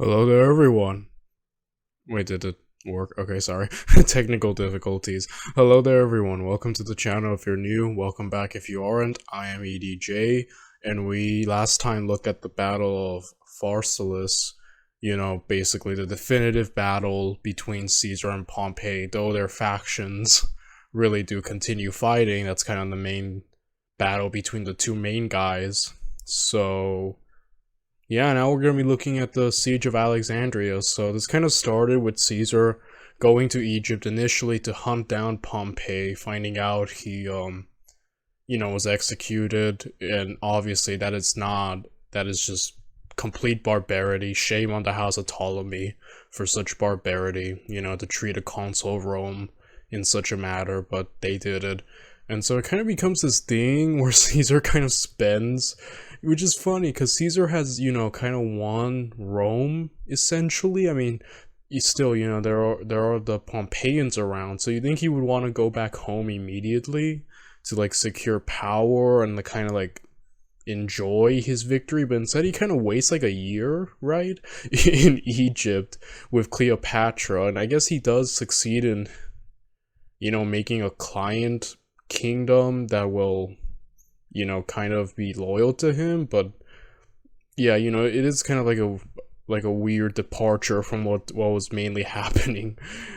Hello there, everyone. Wait, did it work? Okay, sorry. Technical difficulties. Hello there, everyone. Welcome to the channel if you're new. Welcome back if you aren't. I am EDJ, and we last time looked at the Battle of Pharsalus. You know, basically the definitive battle between Caesar and Pompey. Though their factions really do continue fighting, that's kind of the main battle between the two main guys. So yeah, now we're going to be looking at the Siege of Alexandria. So this kind of started with Caesar going to Egypt initially to hunt down Pompey, finding out he, was executed, and obviously that is just complete barbarity. Shame on the House of Ptolemy for such barbarity, to treat a consul of Rome in such a matter, but they did it. And so it kind of becomes this thing where Caesar kind of spends, which is funny because Caesar has, kind of won Rome essentially. I mean, still, there are the Pompeians around, so you think he would want to go back home immediately to like secure power and kind of like enjoy his victory, but instead he kind of wastes like a year, right, in Egypt with Cleopatra, and I guess he does succeed in, making a client kingdom that will kind of be loyal to him. But yeah, it is kind of like a weird departure from what was mainly happening,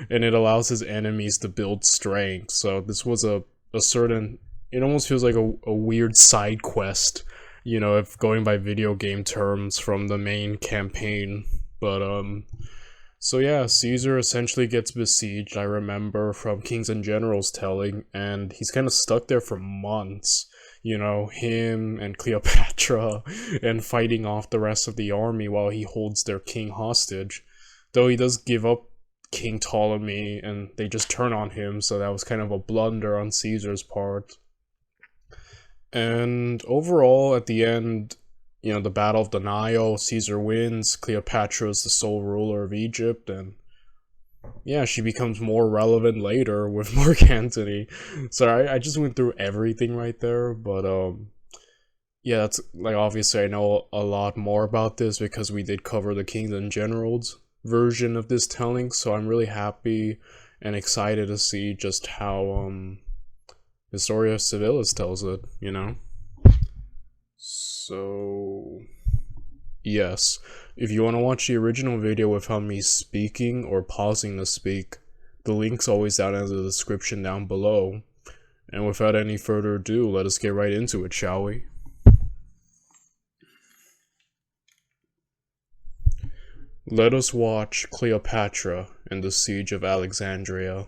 and it allows his enemies to build strength. So this was a certain, it almost feels like a weird side quest, if going by video game terms, from the main campaign. But so yeah, Caesar essentially gets besieged, I remember from Kings and Generals telling, and he's kind of stuck there for months, him and Cleopatra, and fighting off the rest of the army while he holds their king hostage. Though he does give up King Ptolemy, and they just turn on him, so that was kind of a blunder on Caesar's part. And overall, at the end, the Battle of the Nile, Caesar wins, Cleopatra is the sole ruler of Egypt, and yeah, she becomes more relevant later with Mark Antony. Sorry, I just went through everything right there, but yeah, that's like, obviously I know a lot more about this because we did cover the Kings and Generals version of this telling, so I'm really happy and excited to see just how Historia Civilis tells it, So yes, if you want to watch the original video without me speaking or pausing to speak, the link's always down in the description down below. And without any further ado, let us get right into it, shall we? Let us watch Cleopatra and the Siege of Alexandria.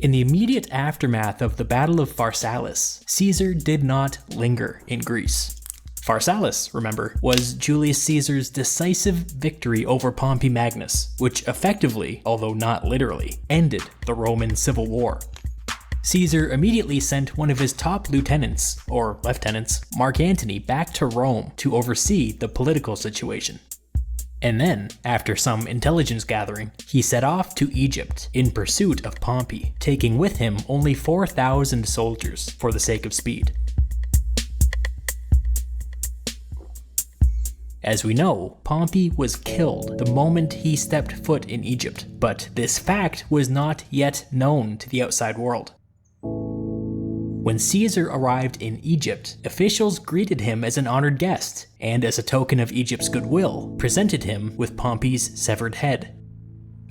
In the immediate aftermath of the Battle of Pharsalus, Caesar did not linger in Greece. Pharsalus, remember, was Julius Caesar's decisive victory over Pompey Magnus, which effectively, although not literally, ended the Roman Civil War. Caesar immediately sent one of his top lieutenants, or lieutenants, Mark Antony, back to Rome to oversee the political situation. And then, after some intelligence gathering, he set off to Egypt in pursuit of Pompey, taking with him only 4,000 soldiers for the sake of speed. As we know, Pompey was killed the moment he stepped foot in Egypt, but this fact was not yet known to the outside world. When Caesar arrived in Egypt, officials greeted him as an honored guest, and as a token of Egypt's goodwill, presented him with Pompey's severed head.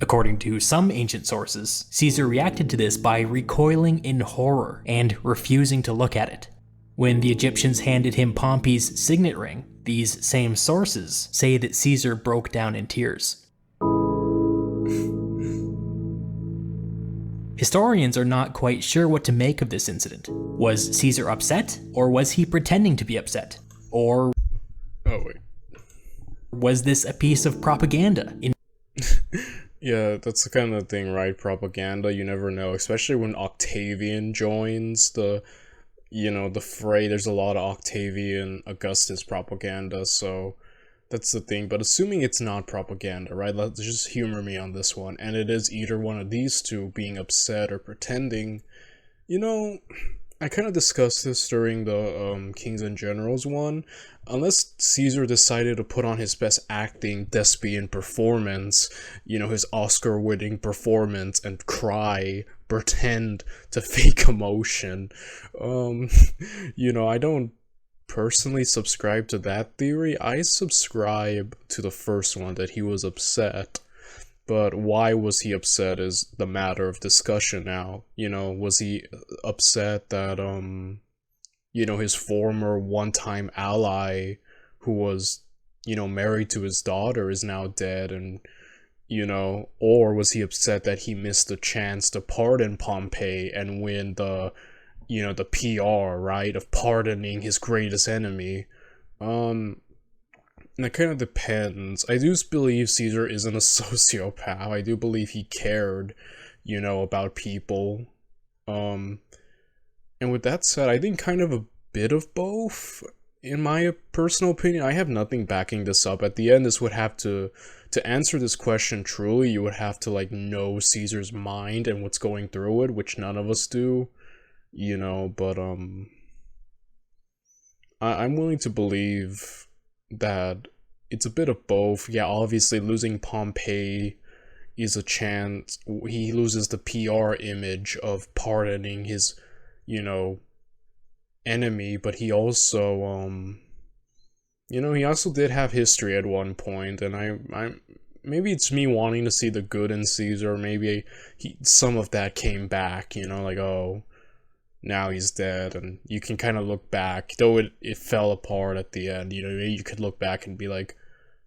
According to some ancient sources, Caesar reacted to this by recoiling in horror and refusing to look at it. When the Egyptians handed him Pompey's signet ring, these same sources say that Caesar broke down in tears. Historians are not quite sure what to make of this incident. Was Caesar upset, or was he pretending to be upset? Or was this a piece of propaganda? Yeah, that's the kind of thing, right? Propaganda, you never know, especially when Octavian joins the fray. There's a lot of Octavian Augustus propaganda, so that's the thing. But assuming it's not propaganda, right? Let's just humor me on this one. And it is either one of these two being upset or pretending. I kind of discussed this during the Kings and Generals one. Unless Caesar decided to put on his best acting thespian performance, his Oscar winning performance, and cry, pretend to fake emotion, um, I don't personally subscribe to that theory. I subscribe to the first one, that he was upset. But why was he upset is the matter of discussion now. Was he upset that his former one-time ally, who was, married to his daughter, is now dead, and or was he upset that he missed the chance to pardon Pompey and win the PR, right, of pardoning his greatest enemy? Um, and it kind of depends. I do believe Caesar isn't a sociopath. I do believe he cared, about people. Um, and with that said, I think kind of a bit of both. In my personal opinion, I have nothing backing this up. At the end, this would have to answer this question truly, you would have to know Caesar's mind and what's going through it, which none of us do, but I'm willing to believe that it's a bit of both. Yeah, obviously losing Pompey is a chance. He loses the PR image of pardoning his, you know, enemy, but he also, he also did have history at one point, and I maybe it's me wanting to see the good in Caesar. Maybe some of that came back, oh, now he's dead, and you can kind of look back, though it fell apart at the end, you could look back and be like,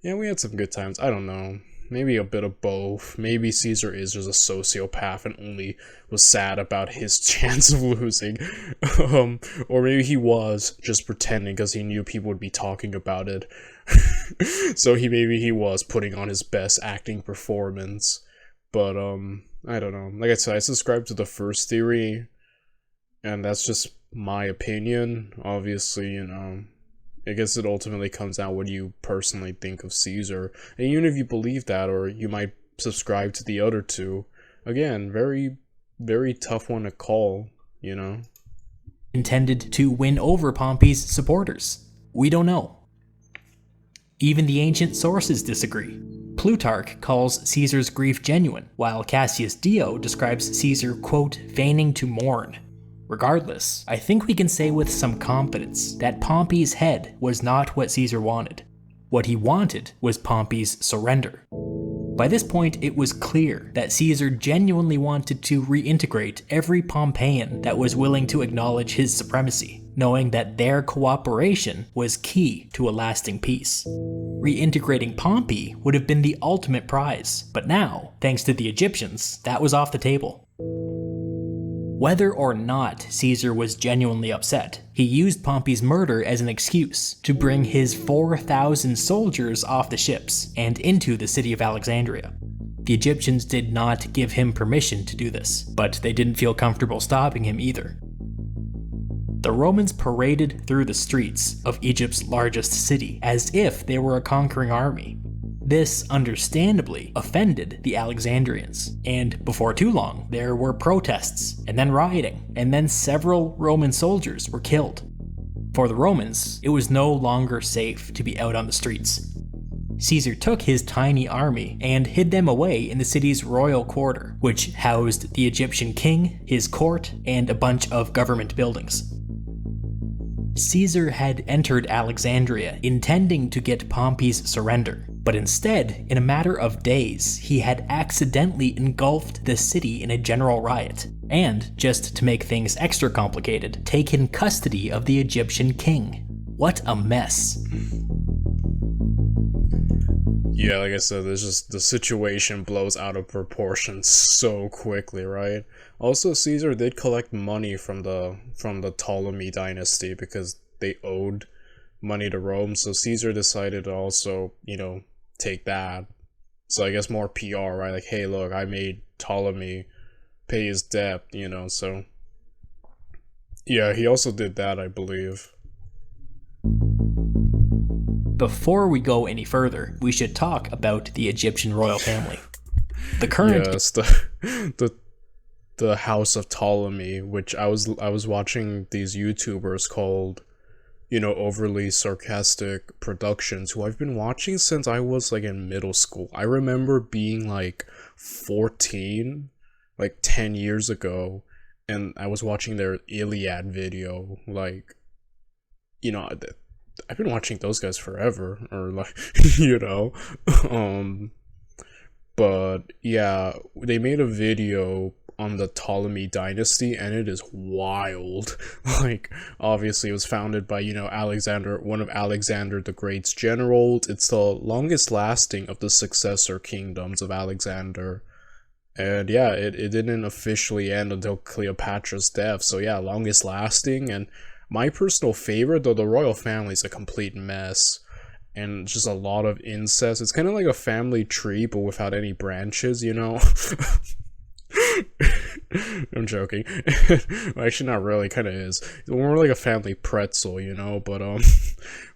yeah, we had some good times. I don't know. Maybe a bit of both. Maybe Caesar is just a sociopath and only was sad about his chance of losing. Or maybe he was just pretending because he knew people would be talking about it. So maybe he was putting on his best acting performance. But, I don't know. Like I said, I subscribe to the first theory, and that's just my opinion. Obviously, I guess it ultimately comes down what you personally think of Caesar. And even if you believe that, or you might subscribe to the other two, again, very, very tough one to call, Intended to win over Pompey's supporters? We don't know. Even the ancient sources disagree. Plutarch calls Caesar's grief genuine, while Cassius Dio describes Caesar, quote, feigning to mourn. Regardless, I think we can say with some confidence that Pompey's head was not what Caesar wanted. What he wanted was Pompey's surrender. By this point, it was clear that Caesar genuinely wanted to reintegrate every Pompeian that was willing to acknowledge his supremacy, knowing that their cooperation was key to a lasting peace. Reintegrating Pompey would have been the ultimate prize, but now, thanks to the Egyptians, that was off the table. Whether or not Caesar was genuinely upset, he used Pompey's murder as an excuse to bring his 4,000 soldiers off the ships and into the city of Alexandria. The Egyptians did not give him permission to do this, but they didn't feel comfortable stopping him either. The Romans paraded through the streets of Egypt's largest city as if they were a conquering army. This, understandably, offended the Alexandrians, and before too long, there were protests, and then rioting, and then several Roman soldiers were killed. For the Romans, it was no longer safe to be out on the streets. Caesar took his tiny army and hid them away in the city's royal quarter, which housed the Egyptian king, his court, and a bunch of government buildings. Caesar had entered Alexandria intending to get Pompey's surrender, but instead, in a matter of days, he had accidentally engulfed the city in a general riot, and, just to make things extra complicated, taken custody of the Egyptian king. What a mess. Yeah, like I said, there's just the situation blows out of proportion so quickly, right? Also, Caesar did collect money from the Ptolemy dynasty because they owed money to Rome, so Caesar decided to also, take that. So I guess more PR, right? Like, hey, look, I made Ptolemy pay his debt, so yeah, he also did that, I believe. Before we go any further, we should talk about the Egyptian royal family. The current Yes, the the House of Ptolemy, which I was watching these YouTubers called, overly sarcastic productions, who I've been watching since I was like in middle school. I remember being like 14, like 10 years ago, and I was watching their Iliad video. Like, I've been watching those guys forever, or like, um, but yeah, they made a video on the Ptolemy dynasty, and it is wild. Like, obviously it was founded by, Alexander, one of Alexander the Great's generals. It's the longest lasting of the successor kingdoms of Alexander. And yeah, it didn't officially end until Cleopatra's death. So yeah, longest lasting. And my personal favorite, though the royal family is a complete mess. And just a lot of incest. It's kind of like a family tree, but without any branches, I'm joking. Well, actually, not really. Kind of is. It's more like a family pretzel, But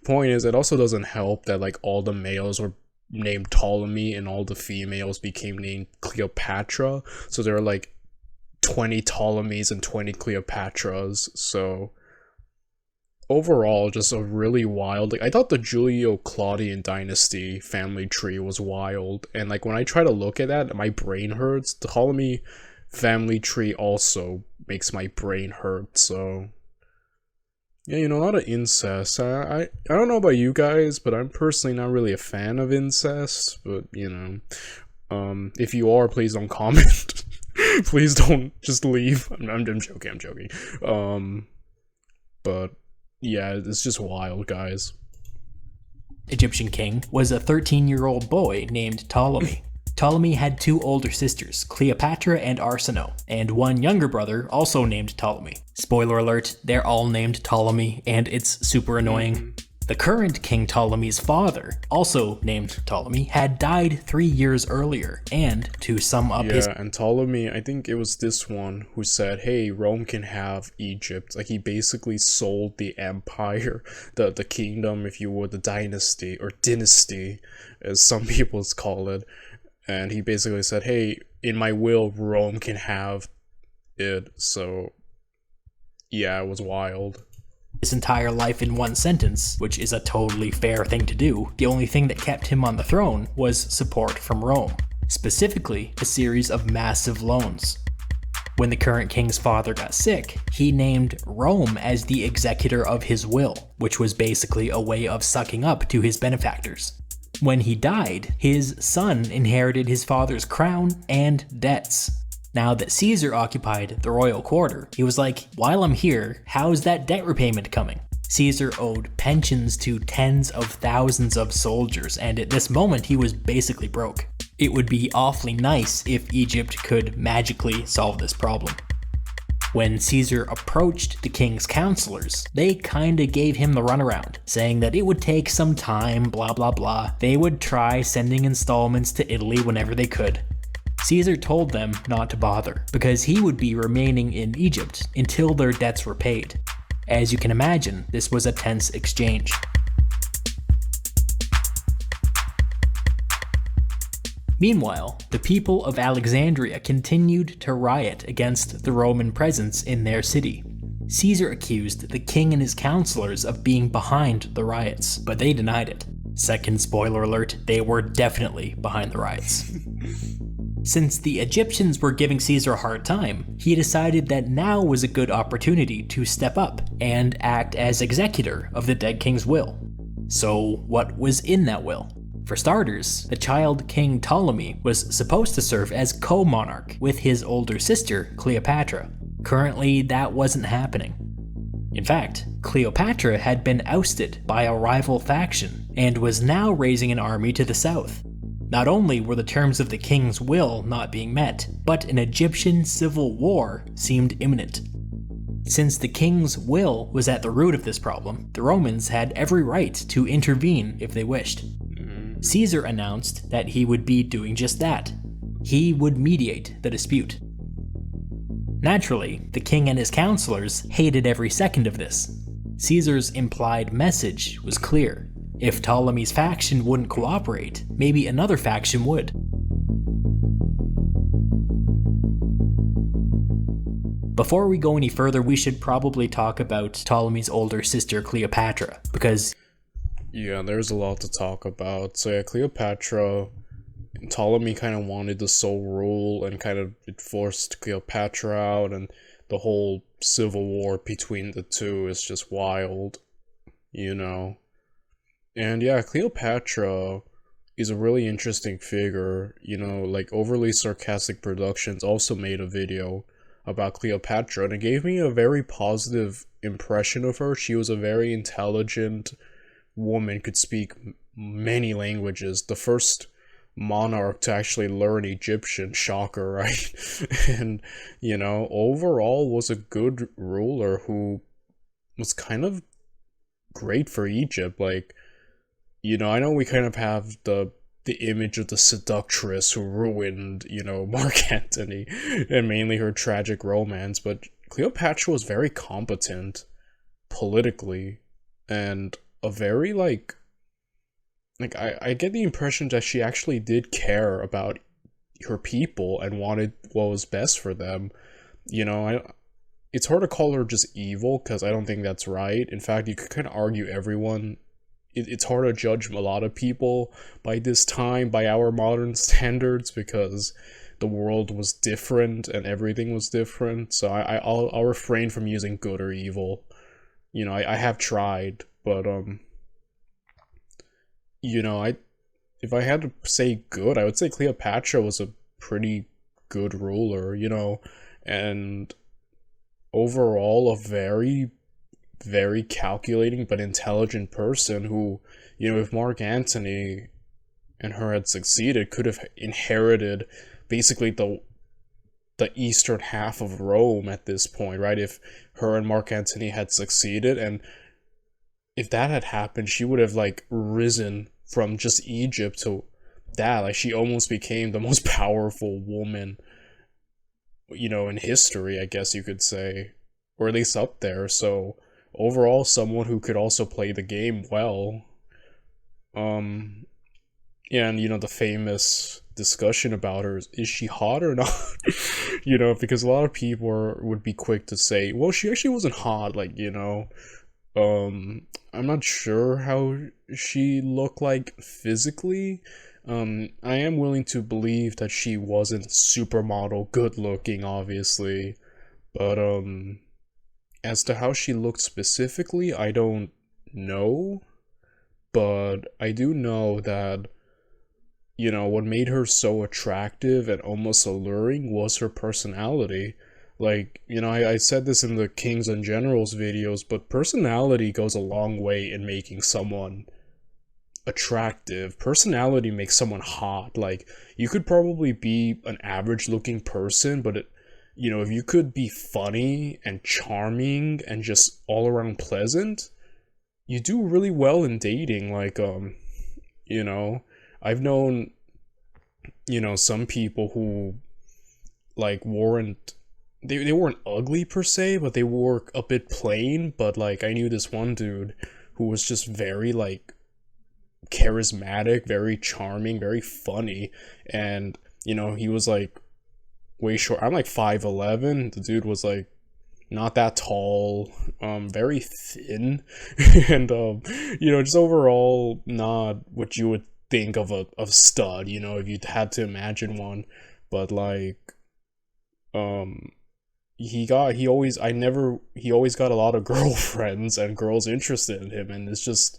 point is, it also doesn't help that like all the males were named Ptolemy and all the females became named Cleopatra. So there are like 20 Ptolemies and 20 Cleopatras. So overall, just a really wild. Like, I thought the Julio-Claudian dynasty family tree was wild, and like when I try to look at that, my brain hurts. The Ptolemy family tree also makes my brain hurt. So yeah, a lot of incest. I don't know about you guys, but I'm personally not really a fan of incest. But if you are, please don't comment. Please don't just leave. I'm joking. I'm joking. But yeah, it's just wild, guys. Egyptian king was a 13-year-old boy named Ptolemy. Ptolemy had two older sisters, Cleopatra and Arsinoe, and one younger brother also named Ptolemy. Spoiler alert, they're all named Ptolemy, and it's super annoying. The current King Ptolemy's father, also named Ptolemy, had died 3 years earlier, and to sum up his... Yeah, and Ptolemy, I think it was this one who said, hey, Rome can have Egypt. Like, he basically sold the empire, the kingdom, if you would, the dynasty, or dynasty, as some people call it. And he basically said, hey, in my will, Rome can have it. So, yeah, it was wild. His entire life in one sentence, which is a totally fair thing to do. The only thing that kept him on the throne was support from Rome, specifically a series of massive loans. When the current king's father got sick, he named Rome as the executor of his will, which was basically a way of sucking up to his benefactors. When he died, his son inherited his father's crown and debts. Now that Caesar occupied the royal quarter, he was like, while I'm here, how's that debt repayment coming? Caesar owed pensions to tens of thousands of soldiers, and at this moment he was basically broke. It would be awfully nice if Egypt could magically solve this problem. When Caesar approached the king's counselors, they kinda gave him the runaround, saying that it would take some time, blah blah blah. They would try sending installments to Italy whenever they could. Caesar told them not to bother, because he would be remaining in Egypt until their debts were paid. As you can imagine, this was a tense exchange. Meanwhile, the people of Alexandria continued to riot against the Roman presence in their city. Caesar accused the king and his counselors of being behind the riots, but they denied it. Second spoiler alert, they were definitely behind the riots. Since the Egyptians were giving Caesar a hard time, he decided that now was a good opportunity to step up and act as executor of the dead king's will. So what was in that will? For starters, the child King Ptolemy was supposed to serve as co-monarch with his older sister, Cleopatra. Currently, that wasn't happening. In fact, Cleopatra had been ousted by a rival faction and was now raising an army to the south. Not only were the terms of the king's will not being met, but an Egyptian civil war seemed imminent. Since the king's will was at the root of this problem, the Romans had every right to intervene if they wished. Caesar announced that he would be doing just that. He would mediate the dispute. Naturally, the king and his counselors hated every second of this. Caesar's implied message was clear. If Ptolemy's faction wouldn't cooperate, maybe another faction would. Before we go any further, we should probably talk about Ptolemy's older sister Cleopatra, because Yeah, there's a lot to talk about. So yeah, Cleopatra, Ptolemy kind of wanted the sole rule, and kind of it forced Cleopatra out, and the whole civil war between the two is just wild, you know. And yeah, Cleopatra is a really interesting figure. Like Overly Sarcastic Productions also made a video about Cleopatra, and it gave me a very positive impression of her. She was a very intelligent woman, could speak many languages. The first monarch to actually learn Egyptian, shocker, right? And, overall was a good ruler who was kind of great for Egypt. Like, I know we kind of have the image of the seductress who ruined, Mark Antony, and mainly her tragic romance, but Cleopatra was very competent politically, and a very I get the impression that she actually did care about her people and wanted what was best for them. It's hard to call her just evil, because I don't think that's right. In fact, you could kind of argue everyone. It's hard to judge a lot of people by this time by our modern standards, because the world was different and everything was different. So I'll refrain from using good or evil. I have tried, but I if I had to say good, I would say Cleopatra was a pretty good ruler, and overall a very, very calculating but intelligent person who, if Mark Antony and her had succeeded, could have inherited basically the eastern half of Rome at this point, right? If her and Mark Antony had succeeded, and if that had happened, she would have risen from just Egypt to that. Like, she almost became the most powerful woman, in history, I guess you could say, or at least up there. So overall, someone who could also play the game well. Yeah, and the famous discussion about her is she hot or not? Because a lot of people would be quick to say, well, she actually wasn't hot, I'm not sure how she looked like physically. I am willing to believe that she wasn't supermodel good looking, obviously, but as to how she looked specifically, I don't know, but I do know that, what made her so attractive and almost alluring was her personality. I said this in the Kings and Generals videos, but personality goes a long way in making someone attractive. Personality makes someone hot. Like, you could probably be an average looking person, but if you could be funny and charming and just all around pleasant, you do really well in dating. You know, I've known, some people who weren't they weren't ugly per se, but they were a bit plain. But I knew this one dude who was just very charismatic, very charming, very funny, and he was way short. I'm 5'11". The dude was not that tall, very thin, and just overall not what you would think of a stud, if you had to imagine one. But um he always got a lot of girlfriends and girls interested in him, and it's just,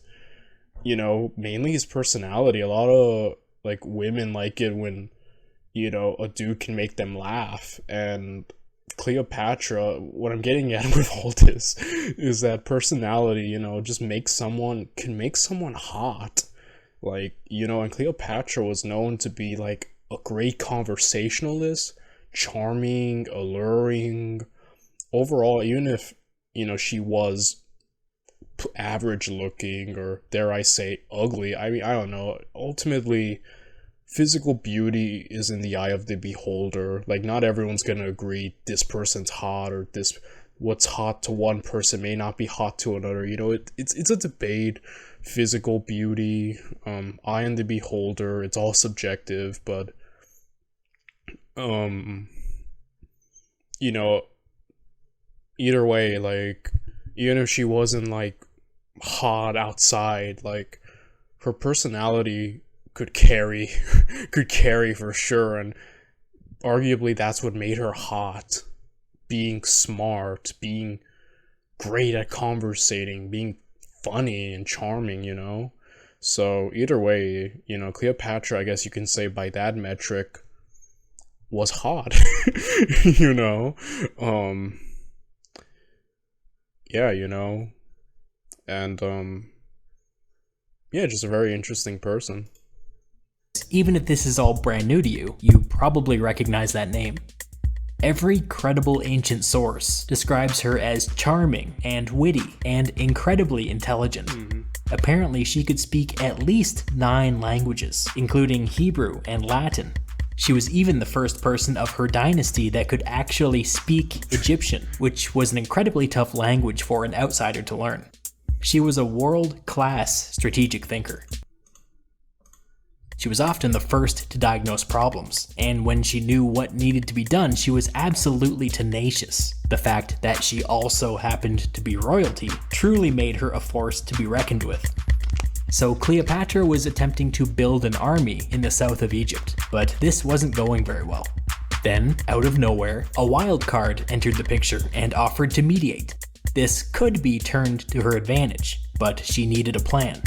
mainly his personality. A lot of women like it when, a dude can make them laugh. And Cleopatra, what I'm getting at with all this is that personality, just can make someone hot. And Cleopatra was known to be a great conversationalist, charming, alluring. Overall, even if, she was average looking, or dare I say ugly, I mean, I don't know. Ultimately, physical beauty is in the eye of the beholder. Not everyone's gonna agree this person's hot, or this what's hot to one person may not be hot to another. It's a debate. Physical beauty, eye in the beholder, it's all subjective. But you know either way, like, even if she wasn't like hot outside, like, her personality could carry could carry for sure, and arguably that's what made her hot. Being smart, being great at conversating, being funny and charming, you know? So either way, you know, Cleopatra, I guess you can say by that metric, was hot. You know? Um yeah, you know. And yeah, just a very interesting person. Even if this is all brand new to you, you probably recognize that name. Every credible ancient source describes her as charming and witty and incredibly intelligent. Apparently, she could speak at least 9 languages, including Hebrew and Latin. She was even the first person of her dynasty that could actually speak Egyptian, which was an incredibly tough language for an outsider to learn. She was a world-class strategic thinker. She was often the first to diagnose problems, and when she knew what needed to be done, she was absolutely tenacious. The fact that she also happened to be royalty truly made her a force to be reckoned with. So Cleopatra was attempting to build an army in the south of Egypt, but this wasn't going very well. Then, out of nowhere, a wild card entered the picture and offered to mediate. This could be turned to her advantage, but she needed a plan.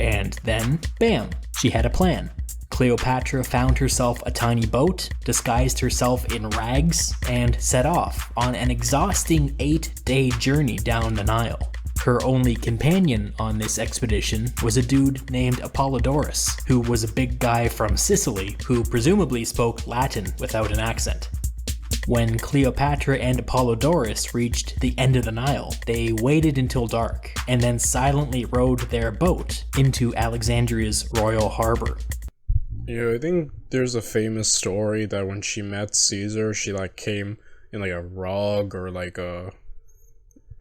And then, bam, she had a plan. Cleopatra found herself a tiny boat, disguised herself in rags, and set off on an exhausting 8-day journey down the Nile. Her only companion on this expedition was a dude named Apollodorus, who was a big guy from Sicily who presumably spoke Latin without an accent. When Cleopatra and Apollodorus reached the end of the Nile, they waited until dark, and then silently rowed their boat into Alexandria's royal harbor. Yeah, I think there's a famous story that when she met Caesar, she like came in like a rug or like a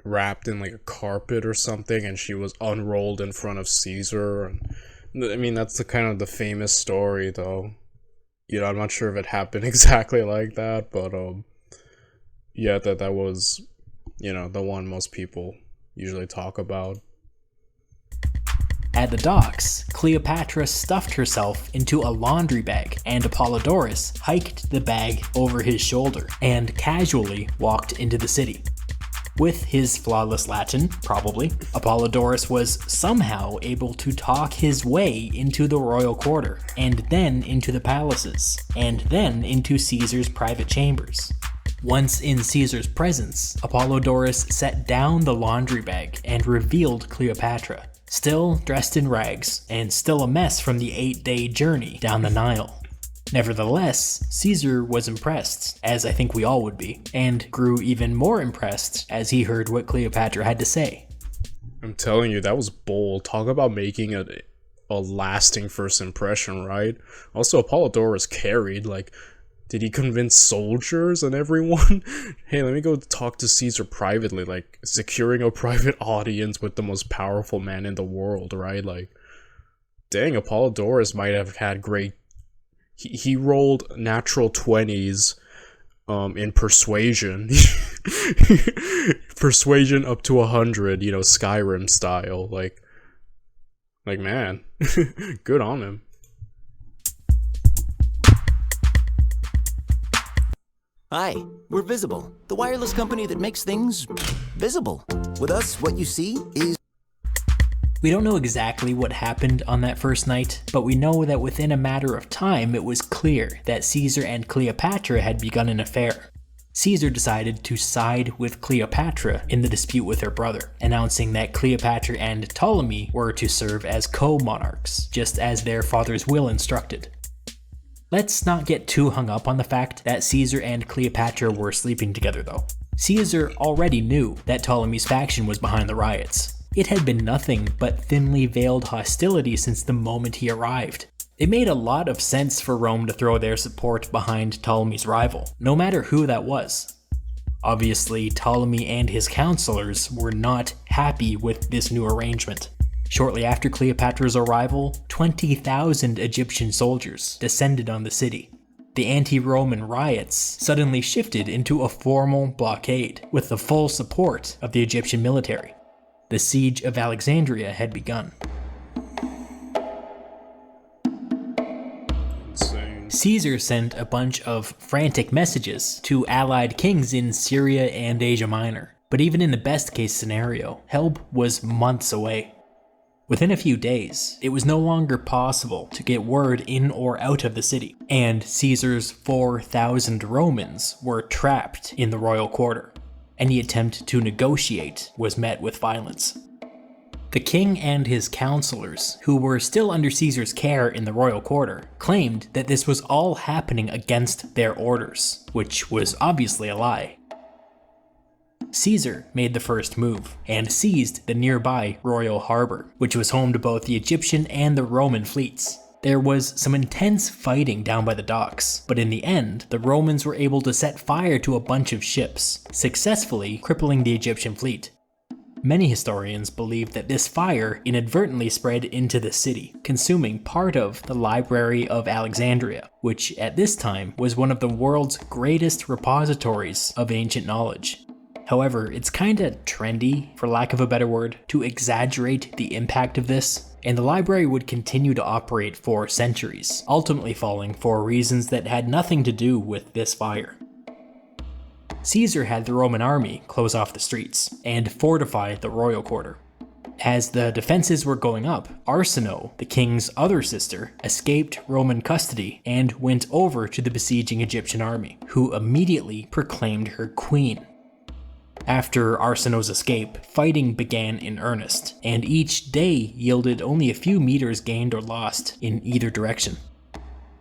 wrapped in like a carpet or something, and she was unrolled in front of Caesar. And I mean, that's the kind of the famous story, though. You know, I'm not sure if it happened exactly like that, but yeah, that was, you know, the one most people usually talk about. At the docks, Cleopatra stuffed herself into a laundry bag, and Apollodorus hiked the bag over his shoulder and casually walked into the city. With his flawless Latin, probably, Apollodorus was somehow able to talk his way into the royal quarter, and then into the palaces, and then into Caesar's private chambers. Once in Caesar's presence, Apollodorus set down the laundry bag and revealed Cleopatra, still dressed in rags, and still a mess from the 8-day journey down the Nile. Nevertheless, Caesar was impressed, as I think we all would be, and grew even more impressed as he heard what Cleopatra had to say. I'm telling you, that was bold. Talk about making a lasting first impression, right? Also, Apollodorus carried, like, did he convince soldiers and everyone? Hey, let me go talk to Caesar privately, like, securing a private audience with the most powerful man in the world, right? Like, dang, Apollodorus might have had great... He rolled natural 20s in persuasion. Persuasion up to 100, you know, Skyrim style. Like man, good on him. Hi, we're Visible, the wireless company that makes things visible. With us, what you see is... We don't know exactly what happened on that first night, but we know that within a matter of time it was clear that Caesar and Cleopatra had begun an affair. Caesar decided to side with Cleopatra in the dispute with her brother, announcing that Cleopatra and Ptolemy were to serve as co-monarchs, just as their father's will instructed. Let's not get too hung up on the fact that Caesar and Cleopatra were sleeping together though. Caesar already knew that Ptolemy's faction was behind the riots. It had been nothing but thinly veiled hostility since the moment he arrived. It made a lot of sense for Rome to throw their support behind Ptolemy's rival, no matter who that was. Obviously, Ptolemy and his counselors were not happy with this new arrangement. Shortly after Cleopatra's arrival, 20,000 Egyptian soldiers descended on the city. The anti-Roman riots suddenly shifted into a formal blockade with the full support of the Egyptian military. The siege of Alexandria had begun. Insane. Caesar sent a bunch of frantic messages to allied kings in Syria and Asia Minor, but even in the best case scenario, help was months away. Within a few days, it was no longer possible to get word in or out of the city, and Caesar's 4,000 Romans were trapped in the royal quarter. Any attempt to negotiate was met with violence. The king and his counselors, who were still under Caesar's care in the royal quarter, claimed that this was all happening against their orders, which was obviously a lie. Caesar made the first move and seized the nearby royal harbor, which was home to both the Egyptian and the Roman fleets. There was some intense fighting down by the docks, but in the end, the Romans were able to set fire to a bunch of ships, successfully crippling the Egyptian fleet. Many historians believe that this fire inadvertently spread into the city, consuming part of the Library of Alexandria, which at this time was one of the world's greatest repositories of ancient knowledge. However, it's kinda trendy, for lack of a better word, to exaggerate the impact of this, and the library would continue to operate for centuries, ultimately falling for reasons that had nothing to do with this fire. Caesar had the Roman army close off the streets and fortify the royal quarter. As the defenses were going up, Arsinoe, the king's other sister, escaped Roman custody and went over to the besieging Egyptian army, who immediately proclaimed her queen. After Arsinoe's escape, fighting began in earnest, and each day yielded only a few meters gained or lost in either direction.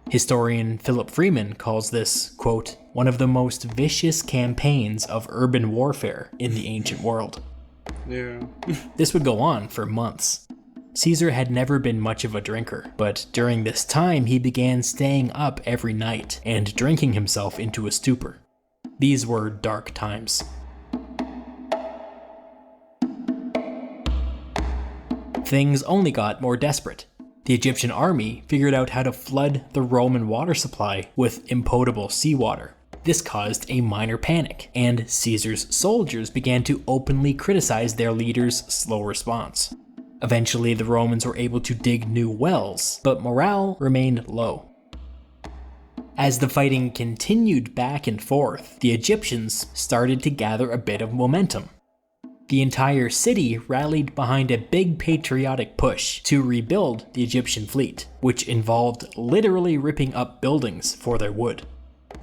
Historian Philip Freeman calls this, quote, one of the most vicious campaigns of urban warfare in the ancient world. Yeah. This would go on for months. Caesar had never been much of a drinker, but during this time he began staying up every night and drinking himself into a stupor. These were dark times. Things only got more desperate. The Egyptian army figured out how to flood the Roman water supply with impotable seawater. This caused a minor panic, and Caesar's soldiers began to openly criticize their leader's slow response. Eventually, the Romans were able to dig new wells, but morale remained low. As the fighting continued back and forth, the Egyptians started to gather a bit of momentum. The entire city rallied behind a big patriotic push to rebuild the Egyptian fleet, which involved literally ripping up buildings for their wood.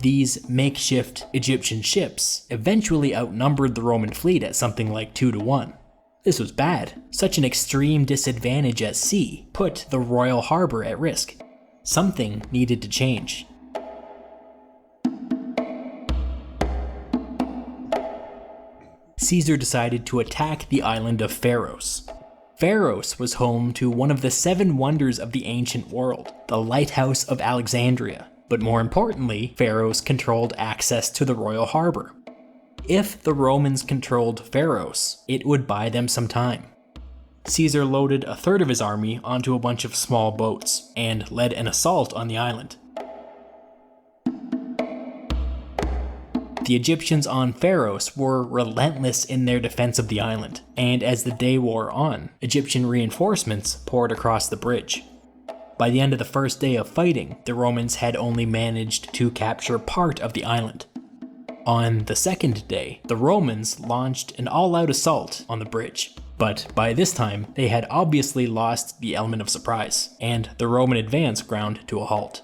These makeshift Egyptian ships eventually outnumbered the Roman fleet at something like 2-1. This was bad. Such an extreme disadvantage at sea put the royal harbor at risk. Something needed to change. Caesar decided to attack the island of Pharos. Pharos was home to one of the 7 wonders of the ancient world, the Lighthouse of Alexandria. But more importantly, Pharos controlled access to the royal harbor. If the Romans controlled Pharos, it would buy them some time. Caesar loaded a third of his army onto a bunch of small boats and led an assault on the island. The Egyptians on Pharos were relentless in their defense of the island, and as the day wore on, Egyptian reinforcements poured across the bridge. By the end of the first day of fighting, the Romans had only managed to capture part of the island. On the second day, the Romans launched an all-out assault on the bridge, but by this time, they had obviously lost the element of surprise, and the Roman advance ground to a halt.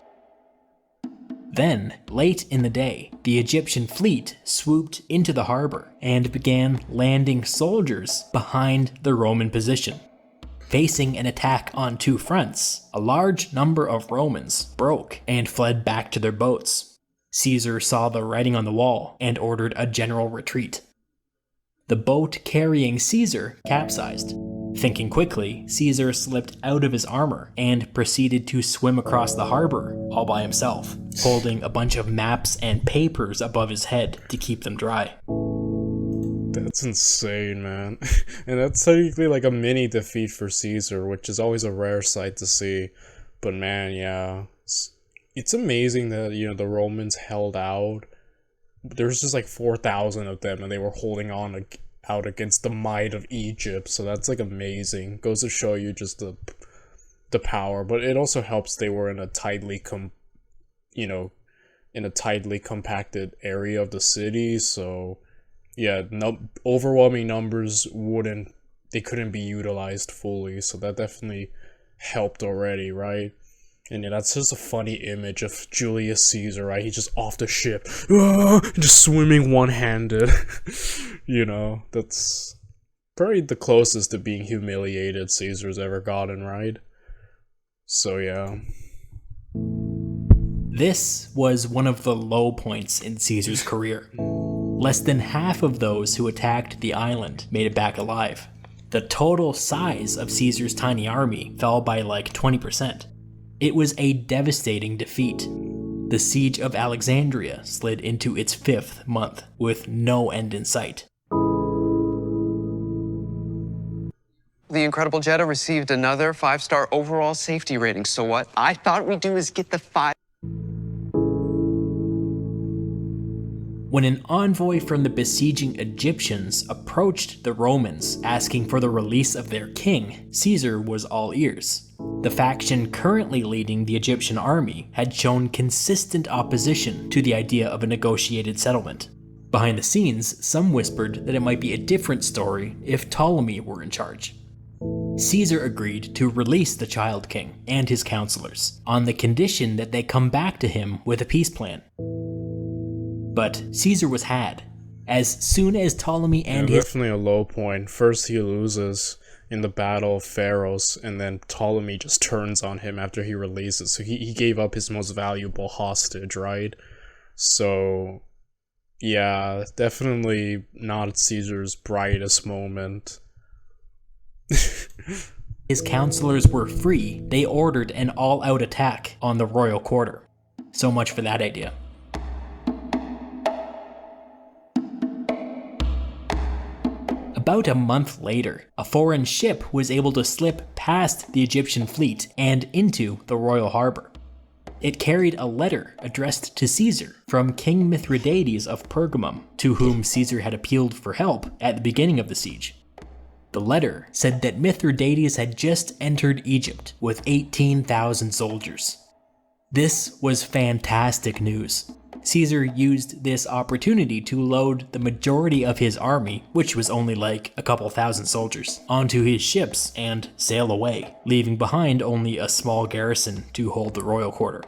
Then, late in the day, the Egyptian fleet swooped into the harbor and began landing soldiers behind the Roman position. Facing an attack on 2 fronts, a large number of Romans broke and fled back to their boats. Caesar saw the writing on the wall and ordered a general retreat. The boat carrying Caesar capsized. Thinking quickly, Caesar slipped out of his armor and proceeded to swim across the harbor all by himself, holding a bunch of maps and papers above his head to keep them dry. That's insane, man. And that's technically like a mini defeat for Caesar, which is always a rare sight to see. But man, yeah, it's amazing that, the Romans held out. There's just like 4,000 of them, and they were holding on out against the might of Egypt. So that's like amazing. Goes to show you just the power, but it also helps they were in a tightly compacted area of the city. So yeah, no overwhelming numbers they couldn't be utilized fully. So that definitely helped already, right? And yeah, that's just a funny image of Julius Caesar, right? He's just off the ship, just swimming one-handed. That's probably the closest to being humiliated Caesar's ever gotten, right? So yeah. This was one of the low points in Caesar's career. Less than half of those who attacked the island made it back alive. The total size of Caesar's tiny army fell by like 20%. It was a devastating defeat. The siege of Alexandria slid into its 5th month with no end in sight. The Incredible Jetta received another 5-star overall safety rating. So what I thought we'd do is get the 5. When an envoy from the besieging Egyptians approached the Romans asking for the release of their king, Caesar was all ears. The faction currently leading the Egyptian army had shown consistent opposition to the idea of a negotiated settlement. Behind the scenes, some whispered that it might be a different story if Ptolemy were in charge. Caesar agreed to release the child king and his counselors on the condition that they come back to him with a peace plan. But Caesar was had. As soon as Ptolemy and his... Definitely a low point. First he loses in the Battle of Pharos, and then Ptolemy just turns on him after he releases. So he gave up his most valuable hostage, right? So, yeah, definitely not Caesar's brightest moment. His counselors were free. They ordered an all-out attack on the royal quarter. So much for that idea. About a month later, a foreign ship was able to slip past the Egyptian fleet and into the royal harbor. It carried a letter addressed to Caesar from King Mithridates of Pergamum, to whom Caesar had appealed for help at the beginning of the siege. The letter said that Mithridates had just entered Egypt with 18,000 soldiers. This was fantastic news. Caesar used this opportunity to load the majority of his army, which was only like a couple thousand soldiers, onto his ships and sail away, leaving behind only a small garrison to hold the royal quarter.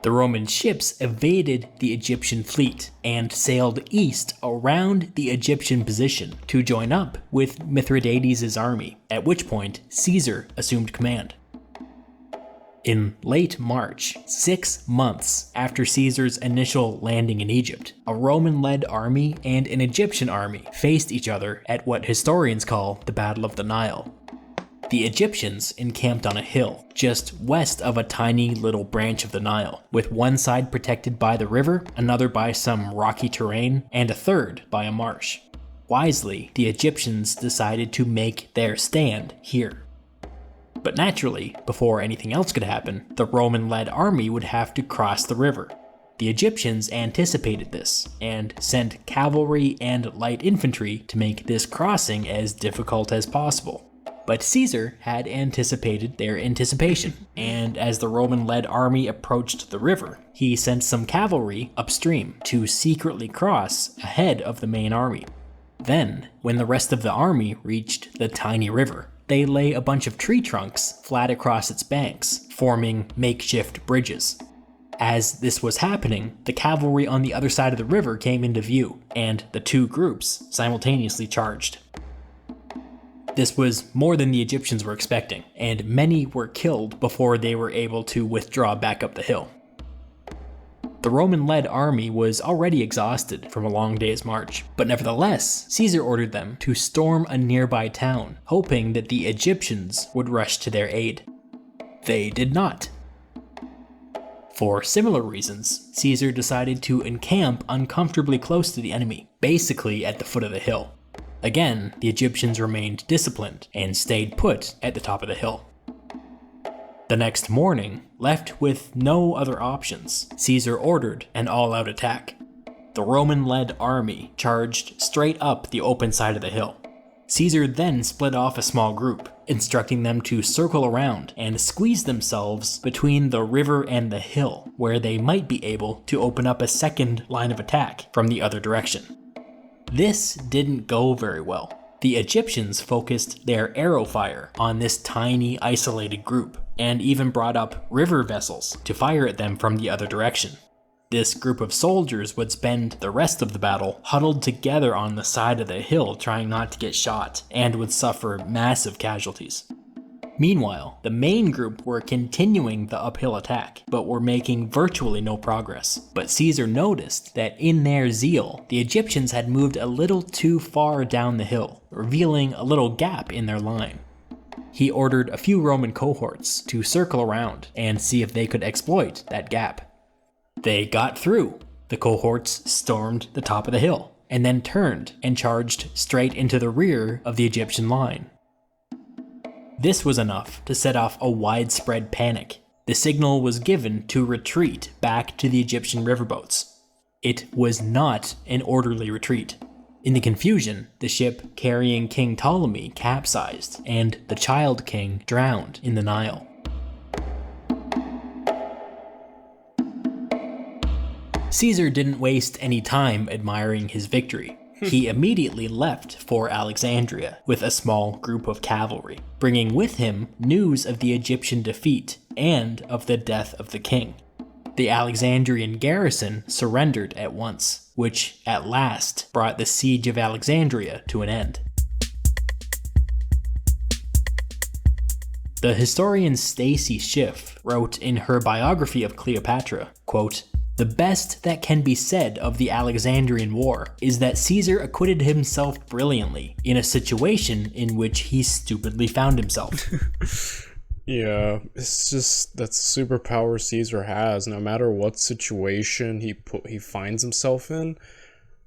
The Roman ships evaded the Egyptian fleet and sailed east around the Egyptian position to join up with Mithridates' army, at which point Caesar assumed command. In late March, 6 months after Caesar's initial landing in Egypt, a Roman-led army and an Egyptian army faced each other at what historians call the Battle of the Nile. The Egyptians encamped on a hill, just west of a tiny little branch of the Nile, with one side protected by the river, another by some rocky terrain, and a third by a marsh. Wisely, the Egyptians decided to make their stand here. But naturally, before anything else could happen, the Roman-led army would have to cross the river. The Egyptians anticipated this, and sent cavalry and light infantry to make this crossing as difficult as possible. But Caesar had anticipated their anticipation, and as the Roman-led army approached the river, he sent some cavalry upstream to secretly cross ahead of the main army. Then, when the rest of the army reached the tiny river, they lay a bunch of tree trunks flat across its banks, forming makeshift bridges. As this was happening, the cavalry on the other side of the river came into view, and the two groups simultaneously charged. This was more than the Egyptians were expecting, and many were killed before they were able to withdraw back up the hill. The Roman-led army was already exhausted from a long day's march, but nevertheless, Caesar ordered them to storm a nearby town, hoping that the Egyptians would rush to their aid. They did not. For similar reasons, Caesar decided to encamp uncomfortably close to the enemy, basically at the foot of the hill. Again, the Egyptians remained disciplined and stayed put at the top of the hill. The next morning, left with no other options, Caesar ordered an all-out attack. The Roman-led army charged straight up the open side of the hill. Caesar then split off a small group, instructing them to circle around and squeeze themselves between the river and the hill, where they might be able to open up a second line of attack from the other direction. This didn't go very well. The Egyptians focused their arrow fire on this tiny, isolated group, and even brought up river vessels to fire at them from the other direction. This group of soldiers would spend the rest of the battle huddled together on the side of the hill trying not to get shot, and would suffer massive casualties. Meanwhile, the main group were continuing the uphill attack, but were making virtually no progress. But Caesar noticed that in their zeal, the Egyptians had moved a little too far down the hill, revealing a little gap in their line. He ordered a few Roman cohorts to circle around and see if they could exploit that gap. They got through. The cohorts stormed the top of the hill, and then turned and charged straight into the rear of the Egyptian line. This was enough to set off a widespread panic. The signal was given to retreat back to the Egyptian riverboats. It was not an orderly retreat. In the confusion, the ship carrying King Ptolemy capsized, and the child king drowned in the Nile. Caesar didn't waste any time admiring his victory. He immediately left for Alexandria with a small group of cavalry, bringing with him news of the Egyptian defeat and of the death of the king. The Alexandrian garrison surrendered at once, which at last brought the siege of Alexandria to an end. The historian Stacy Schiff wrote in her biography of Cleopatra, quote, "The best that can be said of the Alexandrian War is that Caesar acquitted himself brilliantly in a situation in which he stupidly found himself." Yeah, it's just that's the superpower Caesar has. No matter what situation he finds himself in,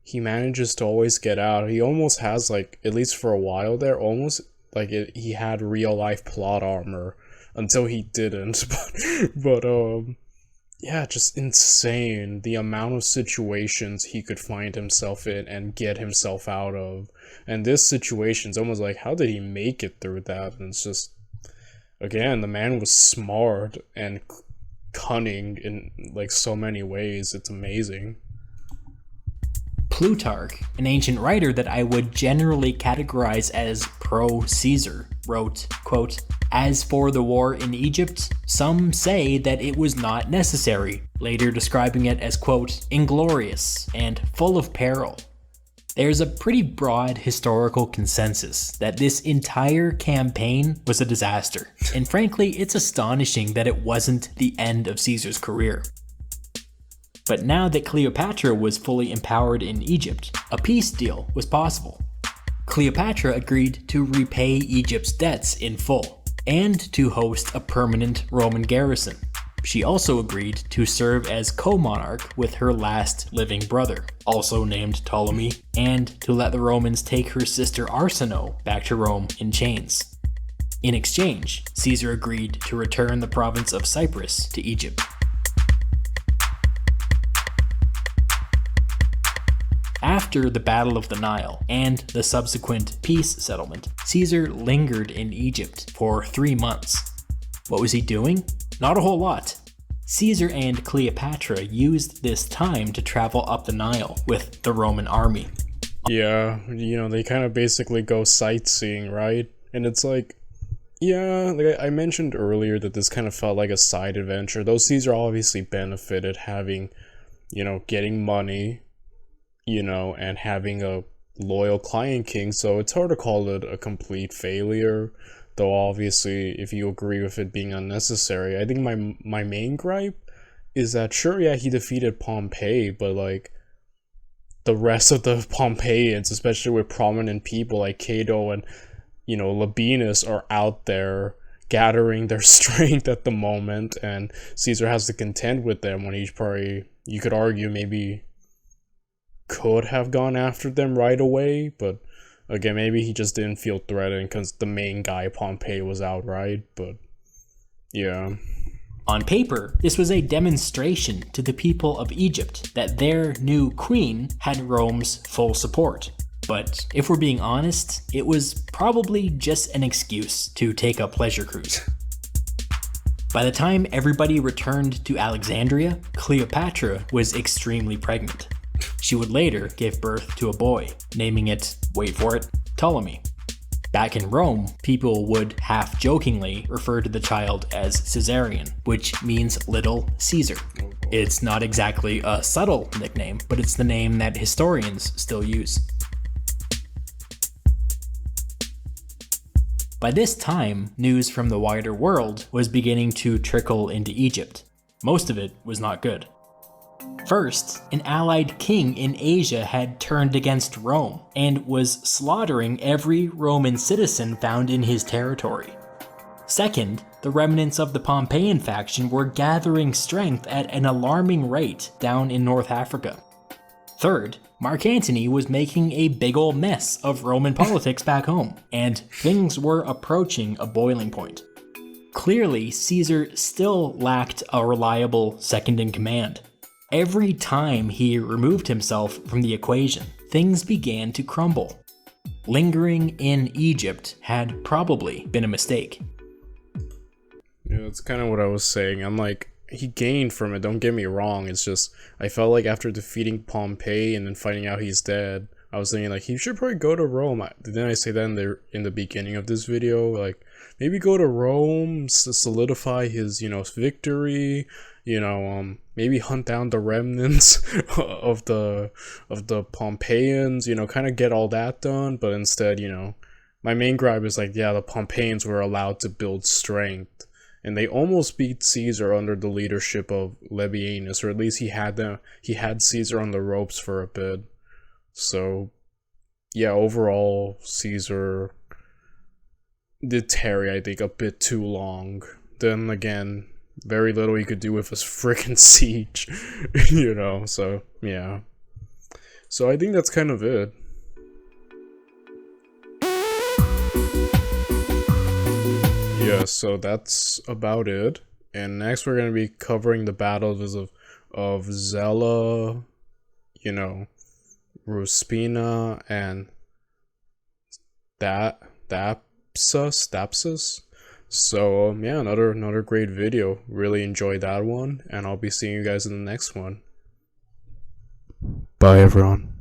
he manages to always get out. He almost has, like, at least for a while there, almost like he had real life plot armor until he didn't. but yeah, just insane the amount of situations he could find himself in and get himself out of. And this situation's almost like, how did he make it through that? And it's just, again, the man was smart and cunning in like so many ways. It's amazing. Plutarch, an ancient writer that I would generally categorize as pro-Caesar, wrote, quote, "As for the war in Egypt, some say that it was not necessary," later describing it as, quote, "inglorious and full of peril." There's a pretty broad historical consensus that this entire campaign was a disaster, and frankly, it's astonishing that it wasn't the end of Caesar's career. But now that Cleopatra was fully empowered in Egypt, a peace deal was possible. Cleopatra agreed to repay Egypt's debts in full, and to host a permanent Roman garrison. She also agreed to serve as co-monarch with her last living brother, also named Ptolemy, and to let the Romans take her sister Arsinoe back to Rome in chains. In exchange, Caesar agreed to return the province of Cyprus to Egypt. After the Battle of the Nile and the subsequent peace settlement, Caesar lingered in Egypt for 3 months. What was he doing? Not a whole lot. Caesar and Cleopatra used this time to travel up the Nile with the Roman army. Yeah, they kind of basically go sightseeing, right? And it's like, yeah, like I mentioned earlier that this kind of felt like a side adventure. Though Caesar obviously benefited having, getting money, and having a loyal client king, so it's hard to call it a complete failure. Though obviously, if you agree with it being unnecessary, I think my main gripe is that, sure, yeah, he defeated Pompey, but like the rest of the Pompeians, especially with prominent people like Cato and Labienus, are out there gathering their strength at the moment, and Caesar has to contend with them when he's probably, you could argue, maybe could have gone after them right away, but again, maybe he just didn't feel threatened because the main guy, Pompey, was out, right? But Yeah. On paper, this was a demonstration to the people of Egypt that their new queen had Rome's full support. But if we're being honest, it was probably just an excuse to take a pleasure cruise. By the time everybody returned to Alexandria, Cleopatra was extremely pregnant. She would later give birth to a boy, naming it, wait for it, Ptolemy. Back in Rome, people would half-jokingly refer to the child as Caesarion, which means Little Caesar. It's not exactly a subtle nickname, but it's the name that historians still use. By this time, news from the wider world was beginning to trickle into Egypt. Most of it was not good. First, an allied king in Asia had turned against Rome and was slaughtering every Roman citizen found in his territory. Second, the remnants of the Pompeian faction were gathering strength at an alarming rate down in North Africa. Third, Mark Antony was making a big ol' mess of Roman politics back home, and things were approaching a boiling point. Clearly, Caesar still lacked a reliable second-in-command. Every time he removed himself from the equation, things began to crumble. Lingering in Egypt had probably been a mistake. Yeah, that's kind of what I was saying. I'm like, he gained from it, don't get me wrong. It's just, I felt like after defeating Pompey and then finding out he's dead, I was thinking like, he should probably go to Rome. Didn't I say that in the beginning of this video? Like, maybe go to Rome, solidify his, victory, maybe hunt down the remnants of the Pompeians, kind of get all that done. But instead, my main gripe is like, yeah, the Pompeians were allowed to build strength, and they almost beat Caesar under the leadership of Labienus, or at least he had Caesar on the ropes for a bit. So yeah, overall Caesar did tarry, I think, a bit too long. Then again, very little he could do with his freaking siege, so yeah. So I think that's kind of it. Yeah, so that's about it. And next we're going to be covering the battles of Zela, Ruspina, and Thapsus. So yeah, another great video. Really enjoyed that one, and I'll be seeing you guys in the next one. Bye everyone.